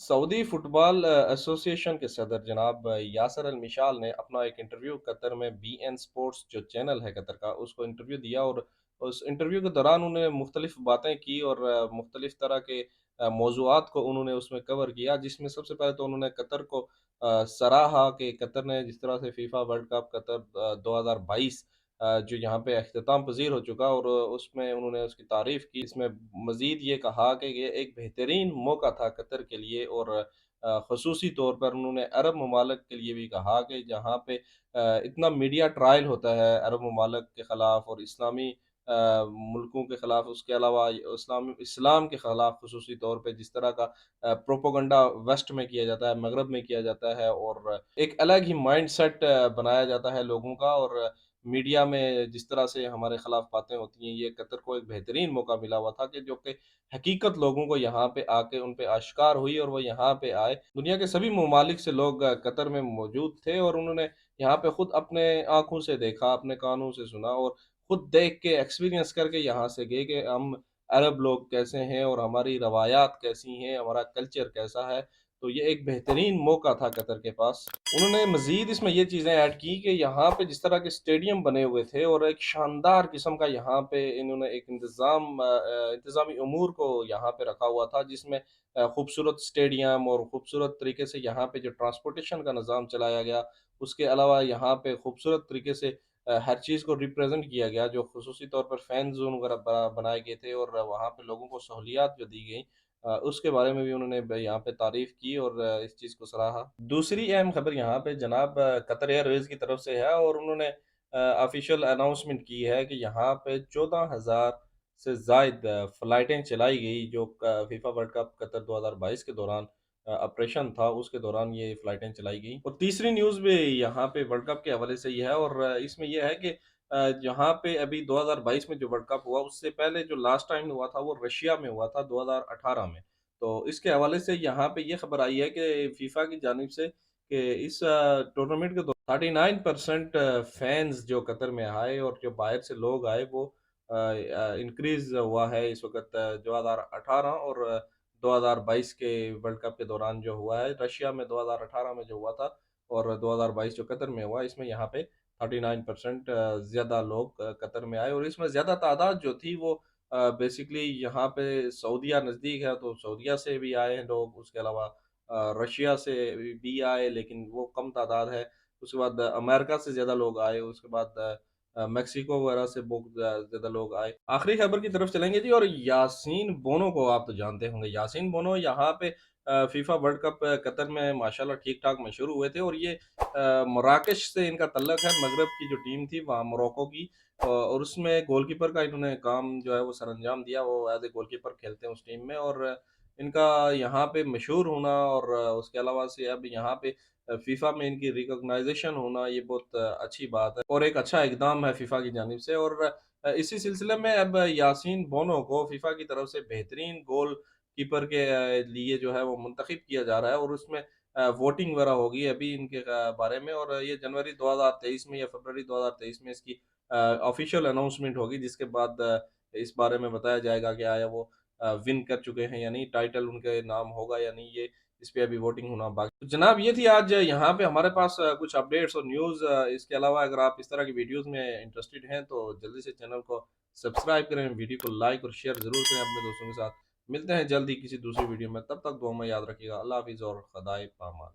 Saudi football association के सदर जनाब यासर अल मिशाल ने अपना एक इंटरव्यू कतर में बीएन स्पोर्ट्स जो चैनल है कतर का उसको इंटरव्यू दिया और उस इंटरव्यू के दौरान उन्होंने मुख्तलिफ बातें की और मुख्तलिफ तरह के मौज़ूआत को उन्होंने उसमें कवर किया, जिसमें सबसे पहले तो उन्होंने कतर को सराहा कि कतर ने जिस तरह से फीफा वर्ल्ड कप कतर 2022 जो यहाँ पे अख्ताम पजीर हो चुका और उसमें उन्होंने उसकी तारीफ़ की। इसमें मज़ीद ये कहा कि ये एक बेहतरीन मौका था कतर के लिए और ख़ुसूसी तौर पर उन्होंने अरब ममालिक के लिए भी कहा कि जहाँ पे इतना मीडिया ट्रायल होता है अरब ममालिक के ख़िलाफ़ और इस्लामी मुल्कों के ख़िलाफ़, उसके अलावा इस्लाम के ख़िलाफ़ ख़ुसूसी तौर पे जिस तरह का प्रोपेगेंडा वेस्ट में किया जाता है, मगरब में किया जाता है और एक अलग ही माइंडसेट बनाया जाता है लोगों का और मीडिया में जिस तरह से हमारे खिलाफ बातें होती हैं, ये कतर को एक बेहतरीन मौका मिला हुआ था कि जो कि हकीकत लोगों को यहाँ पे आके उन पे आश्कार हुई और वो यहाँ पे आए। दुनिया के सभी ममालिक से लोग कतर में मौजूद थे और उन्होंने यहाँ पे खुद अपने आँखों से देखा, अपने कानों से सुना और खुद देख के एक्सपीरियंस करके यहाँ से गए कि हम अरब लोग कैसे हैं और हमारी रवायात कैसी हैं, हमारा कल्चर कैसा है। तो ये एक बेहतरीन मौका था कतर के पास। उन्होंने मज़ीद इसमें ये चीज़ें ऐड की कि यहाँ पे जिस तरह के स्टेडियम बने हुए थे और एक शानदार किस्म का यहाँ पे इन्होंने एक इंतज़ामी उमूर को यहाँ पे रखा हुआ था, जिसमें खूबसूरत स्टेडियम और खूबसूरत तरीके से यहाँ पे जो ट्रांसपोर्टेशन का निज़ाम चलाया गया, उसके अलावा यहाँ पे खूबसूरत तरीके से हर चीज़ को रिप्रेज़ेंट किया गया, जो ख़ुसूसी तौर पर फ़ैन ज़ोन वगैरह बनाए गए थे और वहाँ पे लोगों को सहूलियात जो दी गई, उसके बारे में भी उन्होंने यहाँ पे तारीफ़ की और इस चीज़ को सराहा। दूसरी अहम खबर यहाँ पे जनाब कतर एयरवेज़ की तरफ से है और उन्होंने ऑफ़िशियल अनाउंसमेंट की है कि यहाँ पे 14,000 से ज़ायद फ़्लाइटें चलाई गई जो क फीफा वर्ल्ड कप कतर 2022 के दौरान ऑपरेशन था, उसके दौरान ये फ़्लाइटें चलाई गई। और तीसरी न्यूज़ भी यहाँ पे वर्ल्ड कप के हवाले से ही है और इसमें ये है कि यहाँ पे अभी 2022 में जो वर्ल्ड कप हुआ, उससे पहले जो लास्ट टाइम हुआ था, वो रशिया में हुआ था 2018 में। तो इसके हवाले से यहाँ पे ये खबर आई है कि फीफा की जानिब से कि इस टूर्नामेंट के दौ 39% फैन्स जो कतर में आए और जो बाहर से लोग आए वो इंक्रीज़ हुआ है इस वक़्त 2018 और 2022 के वर्ल्ड कप के दौरान जो हुआ है। रशिया में 2018 में जो हुआ था और 2022 जो कतर में हुआ, इसमें यहाँ पे 39% ज़्यादा लोग कतर में आए और इसमें ज़्यादा तादाद जो थी वो बेसिकली यहाँ पे सऊदीया नज़दीक है तो सऊदीया से भी आए हैं लोग, उसके अलावा रशिया से भी आए लेकिन वो कम तादाद है। उसके बाद अमेरिका से ज़्यादा लोग आए, उसके बाद मेक्सिको वगैरह से बहुत ज़्यादा लोग आए। आखिरी खबर की तरफ चलेंगे जी और यासीन बोनो को आप तो जानते होंगे। यासीन बोनो यहाँ पे फीफा वर्ल्ड कप कतर में माशाल्लाह ठीक-ठाक मशहूर हुए थे और ये मराकश से इनका तल्लक है, मगरब की जो टीम थी वहाँ मोरक्को की और उसमें गोलकीपर का इन्होंने काम जो है वो सरअंजाम दिया, वो एज़ ए गोलकीपर खेलते हैं उस टीम में और इनका यहाँ पे मशहूर होना और उसके अलावा से अब यहाँ पे फीफा में इनकी रिकॉग्नाइजेशन होना ये बहुत अच्छी बात है और एक अच्छा इकदाम है फीफा की जानिब से और इसी सिलसिले में अब यासीन बोनो को फीफा की तरफ से बेहतरीन गोल कीपर के लिए जो है वो मुंतखब किया जा रहा है और उसमें वोटिंग वगैरह होगी अभी इनके बारे में और ये जनवरी 2023 में या फरवरी 2023 में इसकी ऑफिशियल अनाउंसमेंट होगी जिसके बाद इस बारे में बताया जाएगा कि आया वो विन कर चुके हैं या नहीं, टाइटल उनके नाम होगा या नहीं, ये इस पे अभी वोटिंग होना बाकी। तो जनाब ये थी आज यहाँ पे हमारे पास कुछ अपडेट्स और न्यूज़ इसके अलावा अगर आप इस तरह की वीडियोज़ में इंटरेस्टेड हैं तो जल्दी से चैनल को सब्सक्राइब करें, वीडियो को लाइक और शेयर ज़रूर करें अपने दोस्तों के साथ। मिलते हैं जल्द ही किसी दूसरी वीडियो में, तब तक दुआ में याद रखिएगा। अल्लाह हाफ़िज़ और खुदाए पामान।